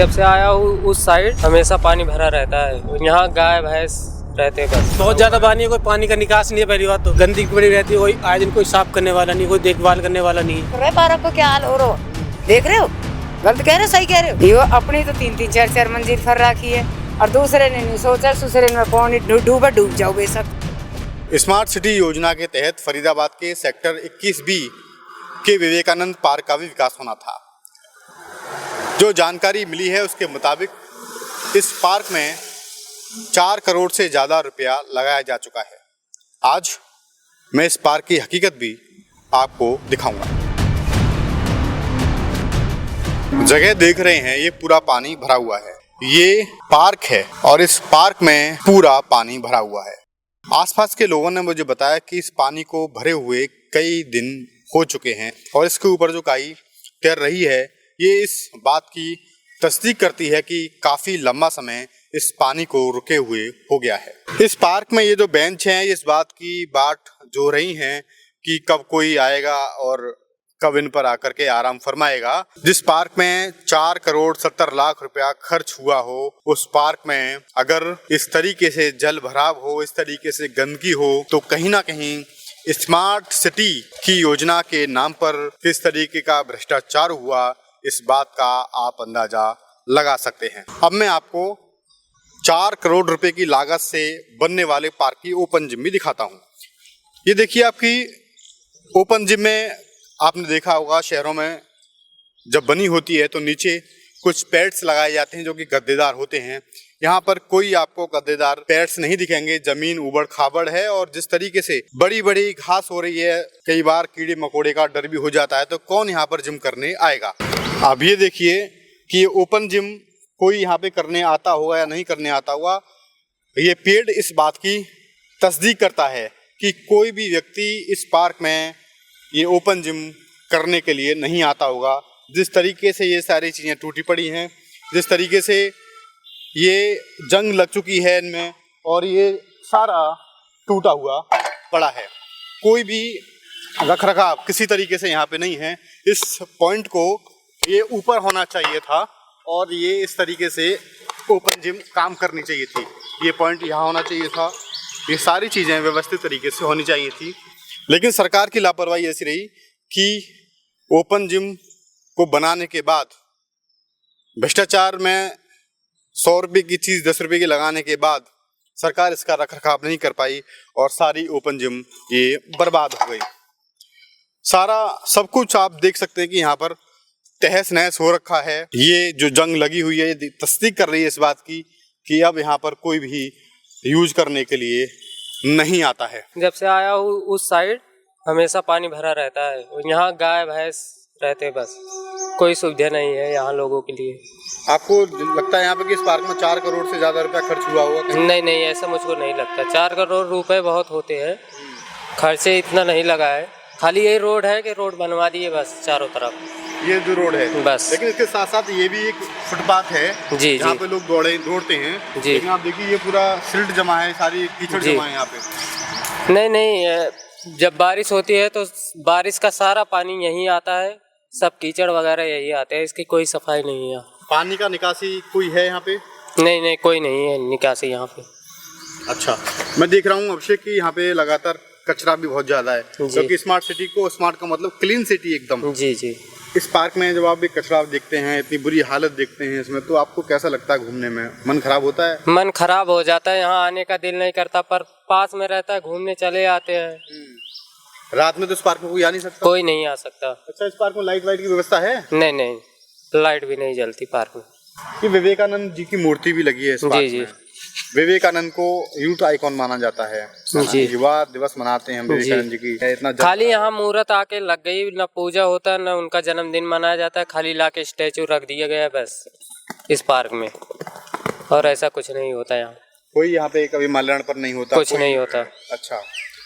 जब से आया हूँ उस साइड हमेशा पानी भरा रहता है। यहाँ गाय भैंस रहते हैं बस। बहुत ज्यादा पानी है, कोई पानी का निकास नहीं है। पहली बात तो गंदगी पड़ी रहती है, कोई आए दिन कोई साफ करने वाला नहीं, कोई देखभाल करने वाला नहीं है। पार्क को क्या हाल हो रहा देख रहे हो? गलत कह रहे हो सही कह रहे हो? ये अपनी तो 3-3 4-4 मंजिल कर रखी है और दूसरे ने नहीं सोचा, दूसरे में पानी डूब जाओ बेशक। स्मार्ट सिटी योजना के तहत फरीदाबाद के सेक्टर 21B के विवेकानंद पार्क का भी विकास होना था। जो जानकारी मिली है उसके मुताबिक इस पार्क में 4 करोड़ से ज़्यादा रुपया लगाया जा चुका है। आज मैं इस पार्क की हकीकत भी आपको दिखाऊंगा। जगह देख रहे हैं, ये पूरा पानी भरा हुआ है। ये पार्क है और इस पार्क में पूरा पानी भरा हुआ है। आसपास के लोगों ने मुझे बताया कि इस पानी को भरे हुए कई दिन हो चुके हैं और इसके ऊपर जो काई तैर रही है ये इस बात की तस्दीक करती है कि काफ़ी लंबा समय इस पानी को रुके हुए हो गया है। इस पार्क में ये जो बेंच हैं इस बात की बाट जो रही हैं कि कब कोई आएगा और कब इन पर आकर के आराम फरमाएगा। जिस पार्क में 4 करोड़ 70 लाख रुपया खर्च हुआ हो, उस पार्क में अगर इस तरीके से जल भराव हो, इस तरीके से गंदगी हो, तो कहीं ना कहीं स्मार्ट सिटी की योजना के नाम पर किस तरीके का भ्रष्टाचार हुआ, इस बात का आप अंदाजा लगा सकते हैं। अब मैं आपको 4 करोड़ रुपए की लागत से बनने वाले पार्क की ओपन जिम भी दिखाता हूँ। ये देखिए, आपकी ओपन जिम में आपने देखा होगा शहरों में जब बनी होती है तो नीचे कुछ पैड्स लगाए जाते हैं जो कि गद्देदार होते हैं। यहाँ पर कोई आपको गद्देदार पैड्स नहीं दिखेंगे। जमीन उबड़ खाबड़ है और जिस तरीके से बड़ी बड़ी घास हो रही है, कई बार कीड़े मकोड़े का डर भी हो जाता है, तो कौन यहाँ पर जिम करने आएगा। अब ये देखिए कि ये ओपन जिम कोई यहाँ पे करने आता होगा या नहीं करने आता होगा। ये पेड़ इस बात की तस्दीक करता है कि कोई भी व्यक्ति इस पार्क में ये ओपन जिम करने के लिए नहीं आता होगा। जिस तरीके से ये सारी चीज़ें टूटी पड़ी हैं, जिस तरीके से ये जंग लग चुकी है इनमें और ये सारा टूटा हुआ पड़ा है, कोई भी रखरखाव किसी तरीके से यहाँ पे नहीं है। इस पॉइंट को ये ऊपर होना चाहिए था और ये इस तरीके से ओपन जिम काम करनी चाहिए थी। ये पॉइंट यहाँ होना चाहिए था। ये सारी चीज़ें व्यवस्थित तरीके से होनी चाहिए थी, लेकिन सरकार की लापरवाही ऐसी रही कि ओपन जिम को बनाने के बाद भ्रष्टाचार में 100 रुपये की चीज़ 10 रुपये की लगाने के बाद सरकार इसका रखरखाव नहीं कर पाई और सारी ओपन जिम ये बर्बाद हो गई। सारा सब कुछ आप देख सकते हैं कि यहाँ पर तहस नहस हो रखा है। ये जो जंग लगी हुई है ये तस्दीक कर रही है इस बात की कि अब यहाँ पर कोई भी यूज करने के लिए नहीं आता है। जब से आया हूँ उस साइड हमेशा पानी भरा रहता है। यहाँ गाय भैंस रहते हैं बस, कोई सुविधा नहीं है यहाँ लोगों के लिए। आपको लगता है यहाँ पे कि इस पार्क में 4 करोड़ से ज्यादा रुपया खर्च हुआ होगा? नहीं, ऐसा मुझको नहीं लगता। 4 करोड़ रुपए बहुत होते हैं, खर्चे इतना नहीं लगा है। खाली यही रोड है कि रोड बनवा दिए बस चारों तरफ, ये जो रोड है बस। लेकिन इसके साथ साथ ये भी एक फुटपाथ है जी, जहाँ पे लोग दौड़ते हैं जी। लेकिन आप देखिए ये पूरा सिल्ट जमा है, सारी कीचड़ जमा है यहाँ पे। नहीं, जब बारिश होती है तो बारिश का सारा पानी यहीं आता है, सब कीचड़ वगैरह यही आते हैं। इसकी कोई सफाई नहीं है। पानी का निकासी कोई है यहाँ पे? नहीं, कोई नहीं है निकासी यहाँ पे। अच्छा, मैं देख रहा हूँ अभिषेक की यहाँ पे लगातार कचरा भी बहुत ज्यादा है, क्योंकि स्मार्ट सिटी को, स्मार्ट का मतलब क्लीन सिटी एकदम। जी। इस पार्क में जब आप भी कचरा देखते हैं, इतनी बुरी हालत देखते हैं इसमें, तो आपको कैसा लगता है घूमने में? मन खराब होता है? मन खराब हो जाता है, यहाँ आने का दिल नहीं करता, पर पास में रहता है, घूमने चले आते हैं। रात में तो इस पार्क में कोई आ नहीं सकता? कोई नहीं आ सकता। अच्छा, इस पार्क में लाइट वाइट की व्यवस्था है? नहीं, लाइट भी नहीं जलती पार्क में। ये विवेकानंद जी की मूर्ति भी लगी है इस पार्क में। विवेकानंद को यूथ आइकॉन माना जाता है जी। युवा दिवस मनाते हैं विवेकानंद जी की। इतना खाली यहाँ मूर्त आके लग गई, न पूजा होता न उनका जन्मदिन मनाया जाता है, खाली लाके स्टैचू रख दिया गया है बस इस पार्क में, और ऐसा कुछ नहीं होता यहाँ। कोई यहाँ पे कभी माल्यार्पण नहीं होता? कुछ नहीं होता। अच्छा,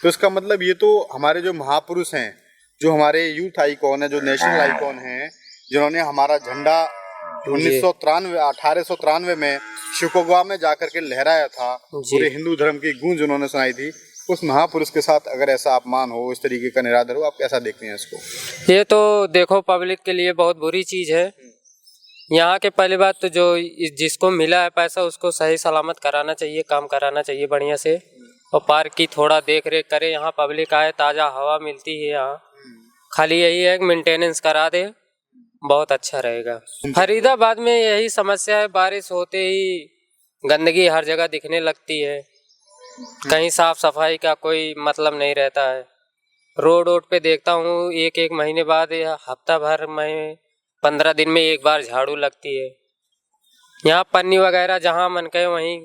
तो इसका मतलब ये तो हमारे जो महापुरुष हैं, जो हमारे यूथ आइकॉन है, जो नेशनल आइकॉन है, जिन्होंने हमारा झंडा 1893 में शिकोगा में जाकर के लहराया था, पूरे हिंदू धर्म की गूंज उन्होंने सुनाई थी, उस महापुरुष के साथ अगर ऐसा अपमान हो, इस तरीके का निरादर हो, आप कैसा देखते हैं इसको? ये तो देखो पब्लिक के लिए बहुत बुरी चीज है। यहाँ के पहली बात तो जो जिसको मिला है पैसा उसको सही सलामत कराना चाहिए, काम कराना चाहिए बढ़िया से, और पार्क की थोड़ा देख रेख करे। यहाँ पब्लिक आए, ताज़ा हवा मिलती है यहाँ, खाली यही है कि मेंटेनेंस करा दे, बहुत अच्छा रहेगा। फरीदाबाद में यही समस्या है, बारिश होते ही गंदगी हर जगह दिखने लगती है, कहीं साफ सफाई का कोई मतलब नहीं रहता है। रोड पे देखता हूँ एक महीने बाद या हफ्ता भर में 15 दिन में एक बार झाड़ू लगती है। यहाँ पन्नी वगैरह जहाँ मन कहे वहीं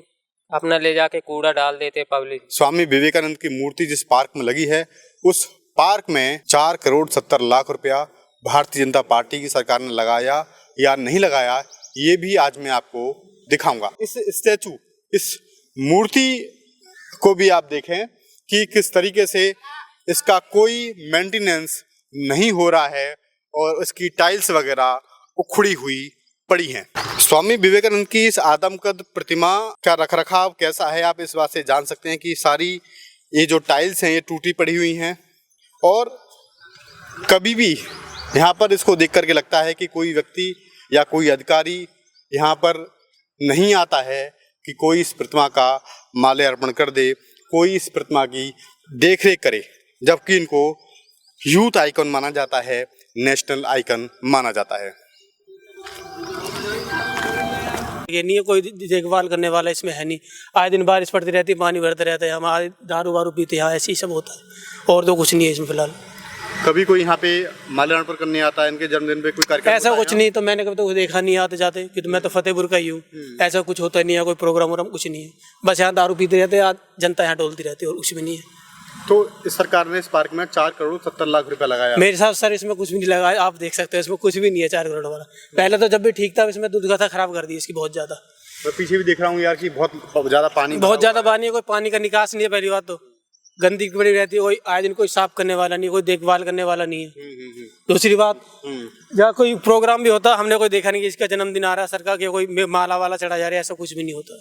अपना ले जाके कूड़ा डाल देते पब्लिक। स्वामी विवेकानंद की मूर्ति जिस पार्क में लगी है, उस पार्क में 4 करोड़ 70 लाख रुपया भारतीय जनता पार्टी की सरकार ने लगाया या नहीं लगाया, ये भी आज मैं आपको दिखाऊंगा। इस स्टैचू, इस मूर्ति को भी आप देखें कि किस तरीके से इसका कोई मेंटेनेंस नहीं हो रहा है और इसकी टाइल्स वगैरह उखड़ी हुई पड़ी हैं। स्वामी विवेकानंद की इस आदमकद प्रतिमा का रखरखाव कैसा है, आप इस बात से जान सकते हैं कि सारी ये जो टाइल्स हैं ये टूटी पड़ी हुई हैं और कभी भी यहाँ पर इसको देख करके लगता है कि कोई व्यक्ति या कोई अधिकारी यहाँ पर नहीं आता है कि कोई इस प्रतिमा का माल्यार्पण कर दे, कोई इस प्रतिमा की देखरेख करे, जबकि इनको यूथ आइकन माना जाता है, नेशनल आइकन माना जाता है। ये नहीं है, कोई देखभाल करने वाला इसमें है नहीं। आए दिन बारिश पड़ती रहती है, पानी भरते रहता है, हमारे दारू वारू पीते हैं, ऐसे ही सब होता है और तो कुछ नहीं है इसमें फिलहाल। कभी कोई यहाँ पे माल्यार्पण करने आता है, इनके जन्मदिन पे कोई कार्यक्रम? ऐसा कुछ नहीं, तो मैंने कभी तो देखा नहीं आते जाते कि तो मैं तो फतेहपुर का ही हूँ। ऐसा कुछ होता नहीं है, कोई प्रोग्राम वोग्राम कुछ नहीं है, बस यहाँ दारू पीते रहते हैं, जनता यहाँ डोलती रहती है और कुछ भी नहीं है। तो इस सरकार ने इस पार्क में 4 करोड़ 70 लाख रुपया लगाया। मेरे हिसाब सर इसमें कुछ भी नहीं लगाया, आप देख सकते हो इसमें कुछ भी नहीं है 4 करोड़ वाला। पहले तो जब भी ठीक था, इसमें दुर्गंधा खराब कर दी इसकी बहुत ज्यादा। मैं पीछे भी देख रहा हूँ यार कि बहुत ज्यादा पानी है, कोई पानी का निकास नहीं है। पहली बात तो गंदगी पड़ी रहती है, कोई आए दिन कोई साफ करने वाला नहीं, कोई देखभाल करने वाला नहीं है। दूसरी बात, जहाँ कोई प्रोग्राम भी होता हमने कोई देखा नहीं कि इसका जन्मदिन आ रहा है सरकार के, कोई माला वाला चढ़ा जा रहा है, ऐसा कुछ भी नहीं होता।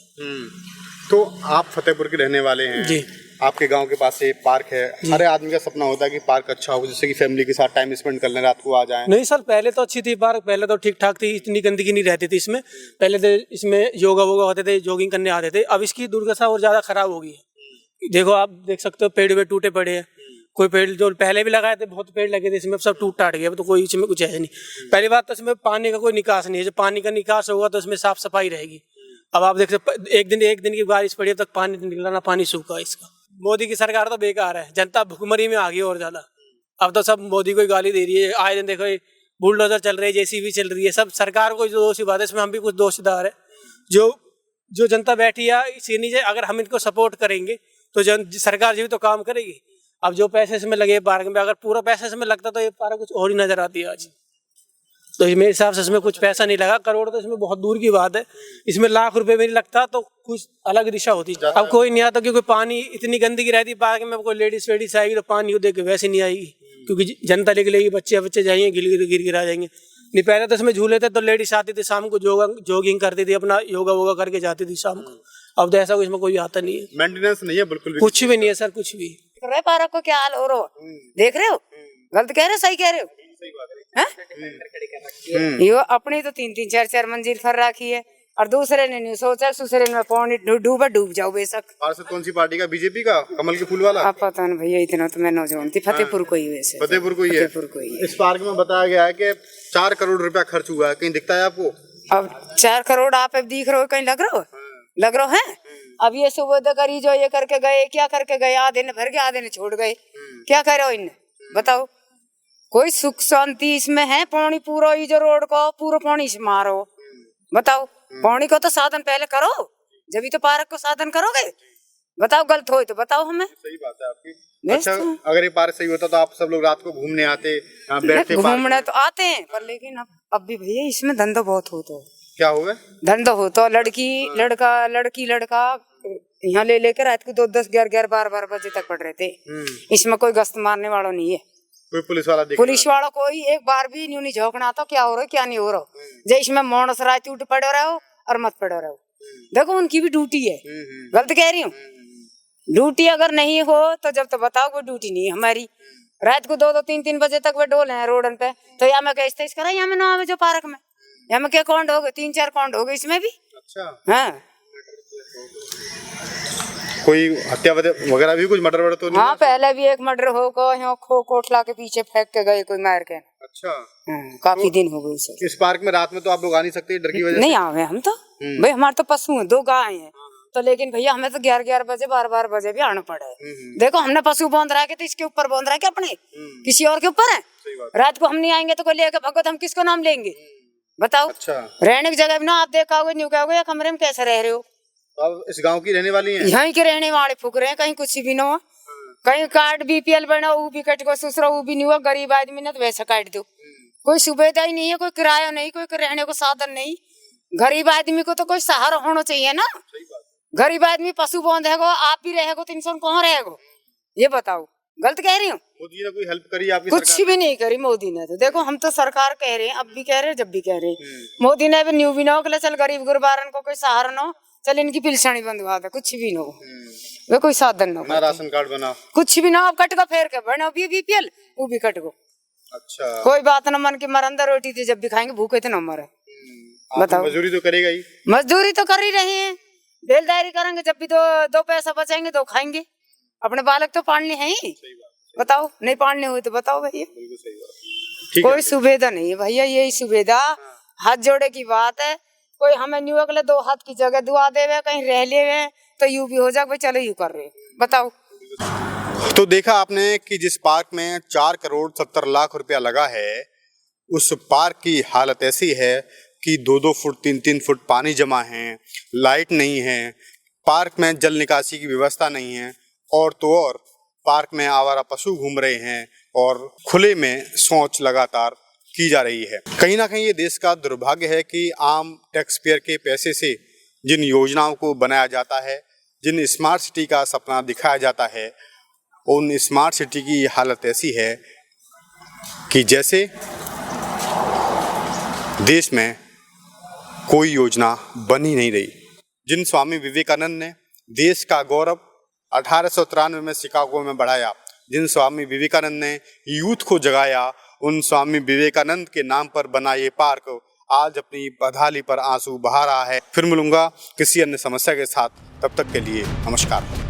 तो आप फतेहपुर के रहने वाले हैं जी, आपके गांव के पास एक पार्क है, हर आदमी का सपना होता है कि पार्क अच्छा हो, जिससे कि फैमिली के साथ टाइम स्पेंड कर लें, रात को आ जाएं। नहीं सर, पहले तो अच्छी थी पार्क, पहले तो ठीक ठाक थी, इतनी गंदगी नहीं रहती थी इसमें। पहले तो इसमें योगा वोगा होते थे, जॉगिंग करने आते थे। अब इसकी दुर्दशा और ज्यादा खराब हो गई है। देखो आप देख सकते हो पेड़ वे टूटे पड़े हैं, कोई पेड़ जो पहले भी लगाए थे बहुत पेड़ लगे थे इसमें, सब टूट टाट गया, तो कोई इसमें कुछ है नहीं। पहली बात तो इसमें पानी का कोई निकास नहीं है, जब पानी का निकास होगा तो इसमें साफ सफाई रहेगी। अब आप देख सकते एक दिन की बारिश पड़ी तक पानी निकला ना, पानी सूखा। इसका मोदी की सरकार तो बेकार है, जनता भुखमरी में आ गई और ज्यादा। अब तो सब मोदी को गाली दे रही है, आए दिन देखो बुलडोजर चल रही है, जेसीबी चल रही है, सब सरकार को जो दोषी बात है, इसमें हम भी कुछ दोषीदार है। जो जनता बैठी है इसी नीचे, अगर हम इनको सपोर्ट करेंगे तो सरकार जी भी तो काम करेगी। अब जो पैसे इसमें लगे पार्क में, अगर पूरा पैसा इसमें लगता तो ये पार्क कुछ और ही नजर आती है आज। तो मेरे हिसाब से इसमें कुछ पैसा नहीं लगा, करोड़ तो इसमें बहुत दूर की बात है, इसमें लाख रुपए भी नहीं लगता तो कुछ अलग दिशा होती। अब कोई नहीं आता क्योंकि पानी इतनी गंदगी रहती पार्क में, कोई लेडीज वेडीज आएगी तो पानी को देख के वैसे नहीं आएगी, क्योंकि जनता निकलेगी, बच्चे जाएंगे गिर गिरा जाएंगे। नहीं पहले तो इसमें झूले थे तो लेडीज आती थी शाम को, जॉगिंग करती थी, अपना योगा वोगा करके जाती थी शाम को। अब तो ऐसा कुछ इसमें कोई आता नहीं है, मेंटेनेंस नहीं है बिल्कुल भी, कुछ भी नहीं है सर, कुछ भी। पार्क को क्या हाल हो रहा है, देख रहे हो? गलत कह रहे हो, सही कह रहे हो? ये अपनी तो 3-3 4-4 मंजिल कर रखी है और दूसरे ने नहीं सोचा, दूसरे ने पानी डूब जाओ बेशक। पार्षद कौन सी पार्टी का? बीजेपी का, कमल के फूल वाला? आप पता नहीं भैया, इतना तो मैं नौजवान थी। फतेहपुर को ही, वैसे फतेहपुर को ही है। इस पार्क में बताया गया है कि 4 करोड़ रुपया खर्च हुआ है, कहीं दिखता है आपको? अब 4 करोड़ आप अब दिख रहे हो, कहीं लग रहा है? अब ये सुबह करी जो ये करके गए, क्या करके गए? आधे ने भर के आधे ने छोड़ गए, क्या कह रहे हो इनने बताओ? कोई सुख शांति इसमें है? पानी पूरा ये जो रोड को पूरा पानी से मारो, बताओ। पानी को तो साधन पहले करो, जब भी तो पार्क को साधन करोगे। बताओ गलत हो तो बताओ हमें। सही बात है आपकी। अच्छा, अगर ये पार्क सही होता तो आप सब लोग रात को घूमने आते, बैठते? घूमने तो आते हैं पर लेकिन अब भी भैया इसमें धंधा बहुत होता है। क्या होगा? धंधा होता, लड़की लड़का यहाँ ले लेकर रात को 10-10 11 12 बजे तक पड़ रहे थे। इसमें कोई गश्त मारने वाला नहीं है, कोई पुलिस वाला कोई एक बार भी नहीं झोंकना आता क्या हो रहा है क्या नहीं हो रहा। जैसे इसमें मानस रात उठ पड़े रहो और मत पड़े रहो, देखो उनकी भी ड्यूटी है। गलत कह रही हूँ? ड्यूटी अगर नहीं हो तो जब तो बताओ कोई ड्यूटी नहीं है हमारी। रात को 2-2 3-3 बजे तक वे डोले हैं रोडन पे, तो या मैं कैसे करा या मैं ना आवे जो पार्क में यहाँ में क्या कांड हो गए, 3-4 कांड हो गए इसमें भी। अच्छा, हाँ कोई हत्या वगैरह भी, कुछ मर्डर तो नहीं? हाँ पहले भी एक मर्डर हो गया यहाँ कोटला के पीछे फेंक के गए कोई मार के। अच्छा, काफी दिन हो गए सर। इस पार्क में रात में तो आप लोग आ नहीं सकते डर की वजह नहीं आवे हम तो भाई, हमारे तो पशु हैं, 2 गाय हैं तो, लेकिन भैया हमें तो 11-11 बजे 12-12 बजे भी आना पड़ा है। देखो हमने पशु बांध रहा है तो इसके ऊपर बांध रहा है क्या अपने, किसी और के ऊपर है? रात को हम नहीं आएंगे तो कोई लेके भगवत, हम किसको नाम लेंगे बताओ? अच्छा, रहने की जगह भी ना आप देखा होगा, न्यू कहोगे या कमरे में कैसे रह रहे हो? अब इस गांव की रहने वाली हैं? यहीं के रहने वाले फुक रहे हैं, कहीं कुछ भी ना हो, कहीं कार्ड BPL बना वो भी कट गो, दूसरा वो भी नहीं हुआ, गरीब आदमी ने तो वैसा काट दो। कोई सुविधा ही नहीं है, कोई किराया नहीं, कोई रहने को साधन नहीं। गरीब आदमी को तो कोई सहारा होना चाहिए ना। गरीब आदमी पशु बांधेगो, आप भी रहेगो तो इंसान कहाँ रहेगो ये बताओ? गलत कह रही हूँ? मोदी ने कोई हेल्प करी आपकी? कुछ भी नहीं करी मोदी ने तो। देखो हम तो सरकार कह रहे हैं, अब भी कह रहे हैं, जब भी कह रहे हैं, मोदी ने भी न्यू भी ना हो चल गरीब गुरबारन को कोई सहारा ना हो, चल इनकी पिलसानी बंधवा दे, कुछ भी ना हो, वे कोई साधन ना हो, राशन कार्ड बना, कुछ भी ना हो, कट का फेर के बना भी BPL वो भी कट गो। अच्छा, कोई बात न, मन की मरंदा रोटी थी, जब भी खाएंगे भूखे थे न मरे। बताओ, मजदूरी तो करेगा ही, मजदूरी तो कर ही रहे हैं, बेलदारी करेंगे, जब भी दो पैसा बचाएंगे तो खाएंगे, अपने बालक तो पालने हैं ही। बताओ नहीं पालने हुए तो बताओ भैया, कोई सुविधा नहीं है भैया, यही सुविधा हाथ जोड़े की बात है। कोई हमें न्यू अगले 2 हाथ की जगह दुआ देवे, कहीं रह ले तो यू भी हो जाए भाई, चलो यू कर रहे बताओ। तो देखा आपने कि जिस पार्क में 4 करोड़ 70 लाख रुपया लगा है, उस पार्क की हालत ऐसी है कि 2-2 फुट 3-3 फुट पानी जमा है, लाइट नहीं है, पार्क में जल निकासी की व्यवस्था नहीं है, और तो और पार्क में आवारा पशु घूम रहे हैं और खुले में शौच लगातार की जा रही है। कहीं ना कहीं ये देश का दुर्भाग्य है कि आम टैक्स पेयर के पैसे से जिन योजनाओं को बनाया जाता है, जिन स्मार्ट सिटी का सपना दिखाया जाता है, उन स्मार्ट सिटी की हालत ऐसी है कि जैसे देश में कोई योजना बन ही नहीं रही। जिन स्वामी विवेकानंद ने देश का गौरव 1893 में शिकागो में बढ़ाया, जिन स्वामी विवेकानंद ने यूथ को जगाया, उन स्वामी विवेकानंद के नाम पर बना ये पार्क आज अपनी बदहाली पर आंसू बहा रहा है। फिर मिलूंगा किसी अन्य समस्या के साथ, तब तक के लिए नमस्कार।